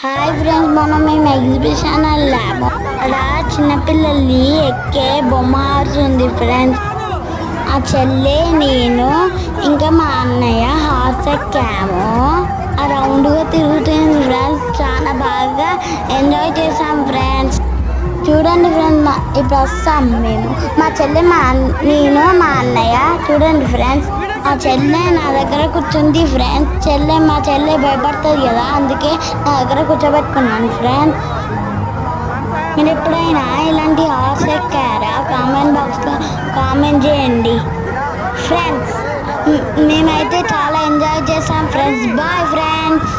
Hi friends, మొన్న మేము exhibition వెళ్ళాము. అక్కడ చిన్నపిల్లల్ని ఎక్కే బొమ్మ హౌస్ ఉంది ఫ్రెండ్స్. ఆ చెల్లె, నేను ఇంకా మా అన్నయ్య హార్స్ ఎక్కాము. ఆ రౌండ్గా తిరుగుతుంది ఫ్రెండ్స్. చాలా బాగా ఎంజాయ్ చేసాం ఫ్రెండ్స్. చూడండి ఫ్రెండ్స్, ఇప్పుడు వస్తాం మేము, మా చెల్లె, నేను, మా అన్నయ్య. చూడండి ఫ్రెండ్స్, మా చెల్లె నా దగ్గర కూర్చుంది ఫ్రెండ్స్. మా చెల్లె భయపడుతుంది కదా, అందుకే నా దగ్గర కూర్చోబెట్టుకున్నాను ఫ్రెండ్స్. మీరు ఎప్పుడైనా ఇలాంటి హార్స్ ఎక్కారా? కామెంట్ బాక్స్లో కామెంట్ చేయండి ఫ్రెండ్స్. మేమైతే చాలా ఎంజాయ్ చేసాం ఫ్రెండ్స్. Bye friends.